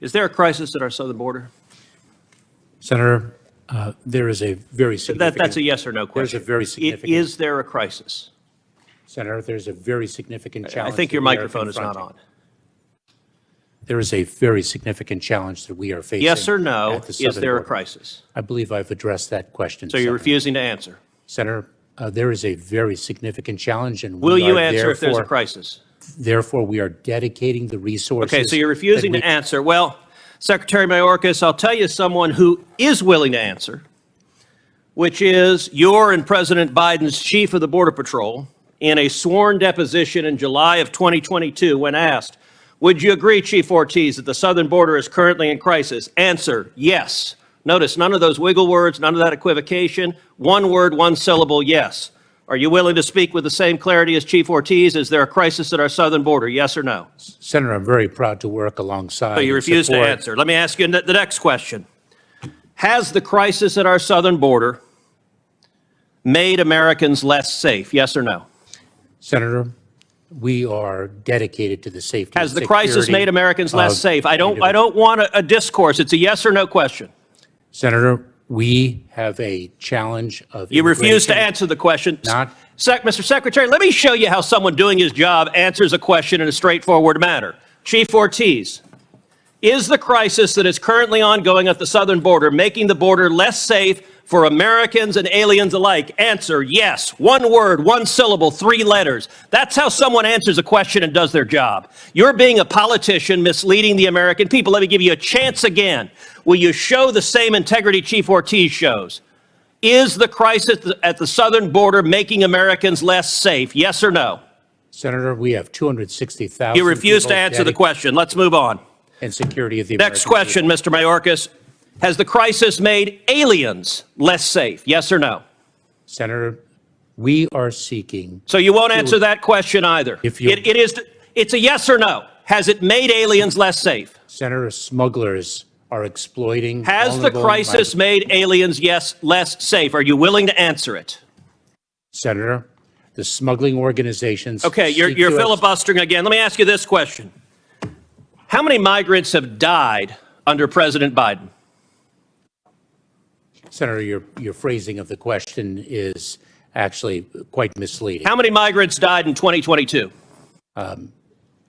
Is there a crisis at our southern border? Senator, there is a very significant... That's a yes or no question. There's a very significant... Is there a crisis? Senator, there's a very significant challenge... I think your microphone is not on. There is a very significant challenge that we are facing. Yes or no, at the is southern there a border. crisis? I believe I've addressed that question. So you're refusing to answer? Senator, there is a very significant challenge, and will you answer if there's a crisis? Therefore, we are dedicating the resources... Okay, so you're refusing to answer. Well, Secretary Mayorkas, I'll tell you someone who is willing to answer, which is Youre and President Biden's chief of the Border Patrol, in a sworn deposition in July of 2022 when asked, would you agree, Chief Ortiz, that the southern border is currently in crisis? Answer, yes. Notice none of those wiggle words, none of that equivocation. One word, one syllable, yes. Are you willing to speak with the same clarity as Chief Ortiz? Is there a crisis at our southern border, yes or no? Senator, I'm very proud to work alongside... So you refuse to answer. Let me ask you the next question. Has the crisis at our southern border made Americans less safe, yes or no? Senator, we are dedicated to the safety Has the crisis made Americans less safe? I don't want a discourse. It's a yes or no question. Senator, we have a challenge of... You refuse to answer the question. Mr. Secretary, let me show you how someone doing his job answers a question in a straightforward manner. Chief Ortiz, is the crisis that is currently ongoing at the southern border making the border less safe for Americans and aliens alike? Answer, yes. One word, one syllable, 3 letters. That's how someone answers a question and does their job. You're being a politician, misleading the American people. Let me give you a chance again. Will you show the same integrity Chief Ortiz shows? Is the crisis at the southern border making Americans less safe? Yes or no? Senator, we have 260,000... You refuse to answer the question. Let's move on. And security of the American Next question, people. Mr. Mayorkas. Has the crisis made aliens less safe? Yes or no? Senator, we are seeking... So you won't answer that question either. It's a yes or no. Has it made aliens less safe? Senator, smugglers are exploiting... Has the crisis made aliens, less safe? Are you willing to answer it? Senator, the smuggling organizations... Okay, you're filibustering again. Let me ask you this question. How many migrants have died under President Biden? Senator, your phrasing of the question is actually quite misleading. How many migrants died in 2022?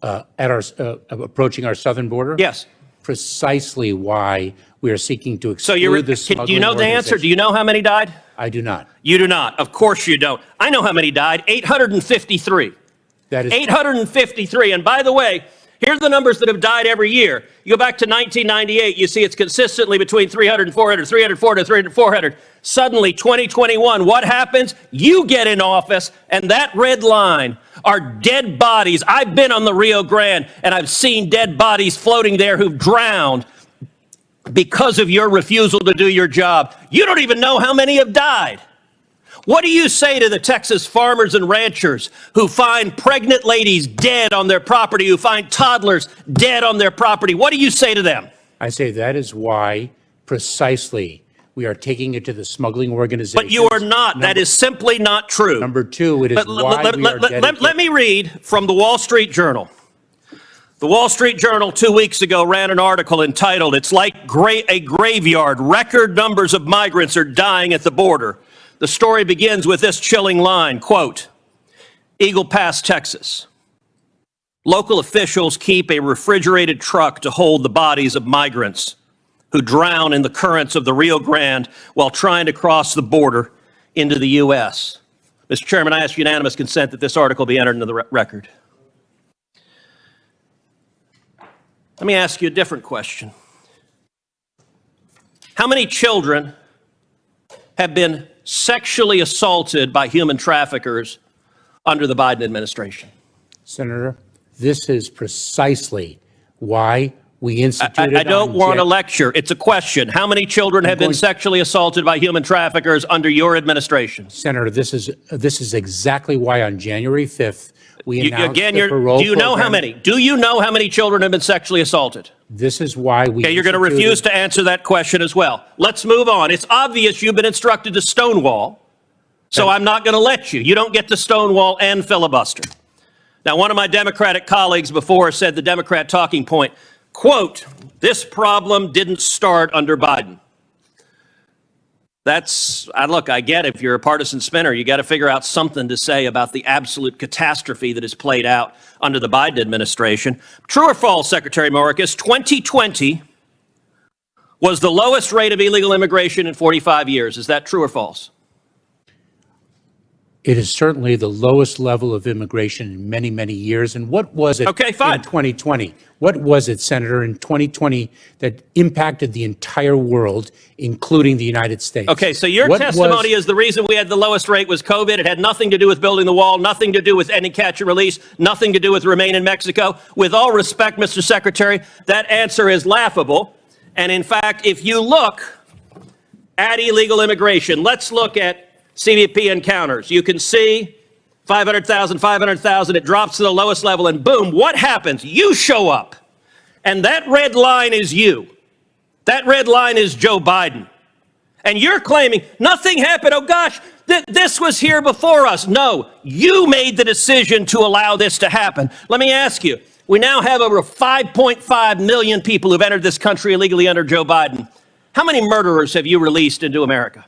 Approaching our southern border? Yes. Precisely why we are seeking to exclude the smuggling do you know the answer? Do you know how many died? I do not. You do not. Of course you don't. I know how many died. 853. That is 853. And by the way, here are the numbers that have died every year. You go back to 1998, you see it's consistently between 300 and 400, 300, 400, 300, 400. Suddenly, 2021, what happens? You get in office, and that red line are dead bodies. I've been on the Rio Grande, and I've seen dead bodies floating there who've drowned because of your refusal to do your job. You don't even know how many have died. What do you say to the Texas farmers and ranchers who find pregnant ladies dead on their property, who find toddlers dead on their property? What do you say to them? I say that is why precisely we are taking it to the smuggling organizations. But you are not. That is simply not true. Number 2, it is why we are dedicated. Let me read from the Wall Street Journal. The Wall Street Journal 2 weeks ago ran an article entitled, "It's like a graveyard. Record numbers of migrants are dying at the border." The story begins with this chilling line, quote, Eagle Pass, Texas. Local officials keep a refrigerated truck to hold the bodies of migrants who drown in the currents of the Rio Grande while trying to cross the border into the U.S. Mr. Chairman, I ask unanimous consent that this article be entered into the record. Let me ask you a different question. How many children have been sexually assaulted by human traffickers under the Biden administration? Senator, this is precisely why we instituted... I don't want a lecture. It's a question. How many children have been sexually assaulted by human traffickers under your administration? Senator, this is exactly why on January 5th, we announced the parole Do you know how many? Do you know how many children have been sexually assaulted? This is why we... Okay, you're going to refuse to answer that question as well. Let's move on. It's obvious you've been instructed to stonewall, so I'm not going to let you. You don't get to stonewall and filibuster. Now, one of my Democratic colleagues before said the Democrat talking point, Quote, this problem didn't start under Biden. Look, I get if you're a partisan spinner, you got to figure out something to say about the absolute catastrophe that has played out under the Biden administration. True or false, Secretary Mayorkas, 2020 was the lowest rate of illegal immigration in 45 years. Is that true or false? It is certainly the lowest level of immigration in many, many years. And what was it Okay, fine. in 2020? What was it, Senator, in 2020 that impacted the entire world, including the United States? Okay, so your testimony is the reason we had the lowest rate was COVID. It had nothing to do with building the wall, nothing to do with ending catch and release, nothing to do with Remain in Mexico. With all respect, Mr. Secretary, that answer is laughable. And in fact, if you look at illegal immigration, let's look at CBP encounters. You can see 500,000, 500,000, it drops to the lowest level, and boom, what happens? You show up. And that red line is you. That red line is Joe Biden. And you're claiming nothing happened. Oh gosh, this was here before us. No, you made the decision to allow this to happen. Let me ask you, we now have over 5.5 million people who've entered this country illegally under Joe Biden. How many murderers have you released into America?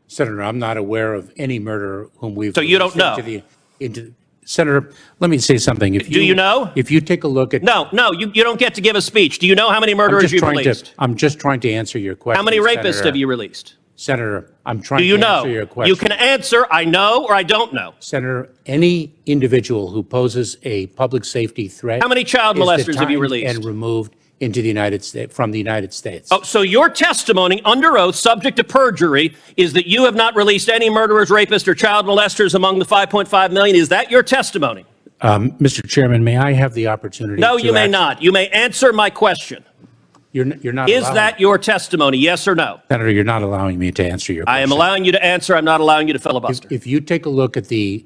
Senator, I'm not aware of any murderer whom we've. So you don't know? Senator, let me say something. Do you know? If you take a look at. No, you don't get to give a speech. Do you know how many murderers you've released? I'm just trying to answer your question. How many rapists Senator. have you released? Senator, I'm trying Do you to know? answer your question. You can answer, I know or I don't know. Senator, any individual who poses a public safety threat. How many child is molesters have you detained released? and removed into the United States, from the United States. Oh, so your testimony under oath, subject to perjury, is that you have not released any murderers, rapists, or child molesters among the 5.5 million. Is that your testimony? Mr. Chairman, may I have the opportunity? No, you may not. You may answer my question. You're not. Is that your testimony? Yes or no? Senator, you're not allowing me to answer your question. I am allowing you to answer. I'm not allowing you to filibuster. If you take a look at the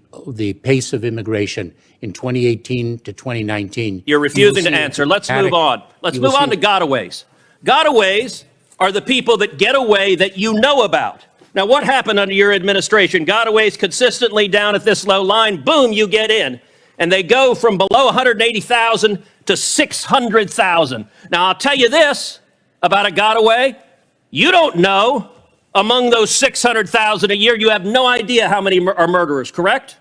pace of immigration in 2018 to 2019, you're refusing to answer. Let's move on. Let's move on to gotaways. Gotaways are the people that get away that you know about. Now, what happened under your administration? Gotaways consistently down at this low line. Boom, you get in. And they go from below 180,000 to 600,000. Now, I'll tell you this about a gotaway. You don't know among those 600,000 a year, you have no idea how many are murderers, correct?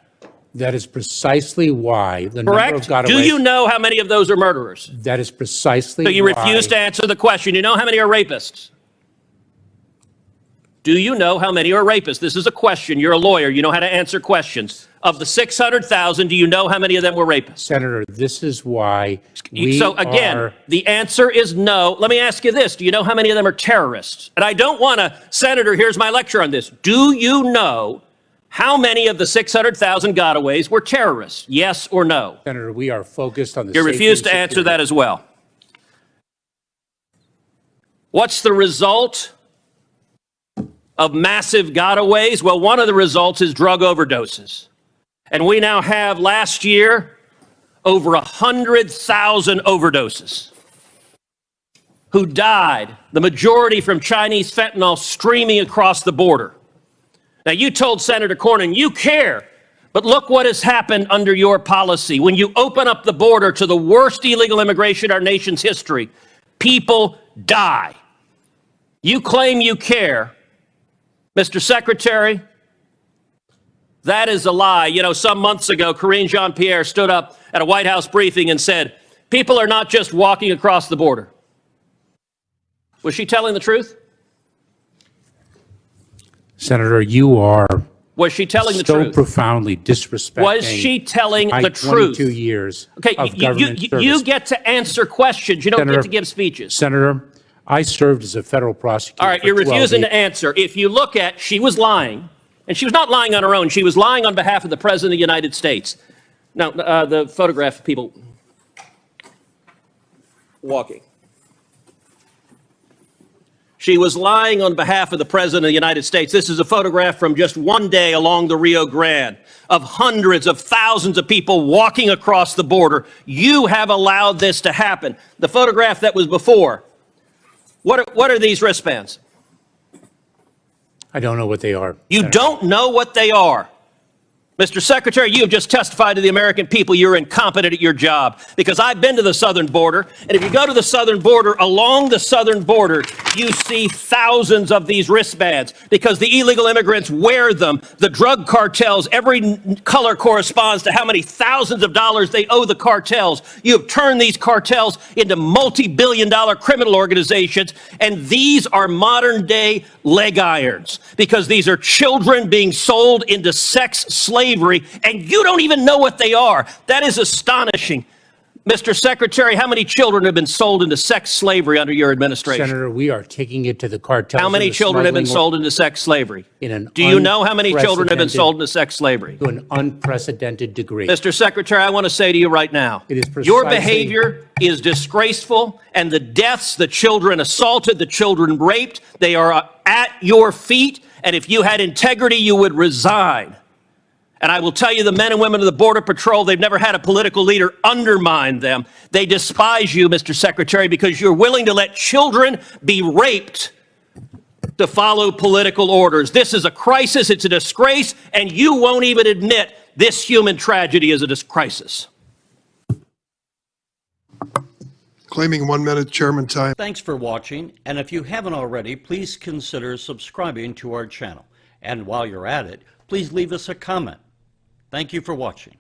That is precisely why the Correct? number of gotaways. Do you know how many of those are murderers? That is precisely So you why. refuse to answer the question. You know how many are rapists? Do you know how many are rapists? This is a question. You're a lawyer. You know how to answer questions. Of the 600,000, do you know how many of them were rapists? Senator, this is why we So again, are. the answer is no. Let me ask you this. Do you know how many of them are terrorists? And I don't want to, Senator, here's my lecture on this. Do you know how many of the 600,000 gotaways were terrorists? Yes or no? Senator, we are focused on the. You safety refuse and to answer security. that as well. What's the result of massive gotaways? Well, one of the results is drug overdoses. And we now have, last year, over 100,000 overdoses who died, the majority from Chinese fentanyl streaming across the border. Now, you told Senator Cornyn you care, but look what has happened under your policy. When you open up the border to the worst illegal immigration in our nation's history, people die. You claim you care. Mr. Secretary, that is a lie. You know, some months ago, Karine Jean-Pierre stood up at a White House briefing and said, people are not just walking across the border. Was she telling the truth? Senator, you are. Was she telling the so truth? profoundly disrespecting. Was she telling my the truth? 22 years Okay, of government service. you get to answer questions. You don't Senator, get to give speeches. Senator, I served as a federal prosecutor. All right, for you're 12 refusing years. to answer. If you look at, she was lying, and she was not lying on her own. She was lying on behalf of the President of the United States. Now, the photograph of people walking. She was lying on behalf of the President of the United States. This is a photograph from just one day along the Rio Grande of hundreds of thousands of people walking across the border. You have allowed this to happen. The photograph that was before, what are these wristbands? I don't know what they are. You Senator. don't know what they are. Mr. Secretary, you have just testified to the American people you're incompetent at your job, because I've been to the southern border, and if you go to the southern border, along the southern border, you see thousands of these wristbands because the illegal immigrants wear them. The drug cartels, every color corresponds to how many thousands of dollars they owe the cartels. You have turned these cartels into multi-billion-dollar criminal organizations, and these are modern-day leg irons because these are children being sold into sex slavery, and you don't even know what they are. That is astonishing. Mr. Secretary, how many children have been sold into sex slavery under your administration? Senator, we are taking it to the cartels. How many children have been sold into sex slavery? Do you know how many children have been sold into sex slavery? To an unprecedented degree. Mr. Secretary, I want to say to you right now, it is your behavior is disgraceful, and the deaths, the children assaulted, the children raped, they are at your feet, and if you had integrity, you would resign. And I will tell you, the men and women of the Border Patrol, they've never had a political leader undermine them. They despise you, Mr. Secretary, because you're willing to let children be raped to follow political orders. This is a crisis, it's a disgrace, and you won't even admit this human tragedy is a crisis. Claiming 1 minute chairman time. Thanks for watching, and if you haven't already, please consider subscribing to our channel. And while you're at it, please leave us a comment. Thank you for watching.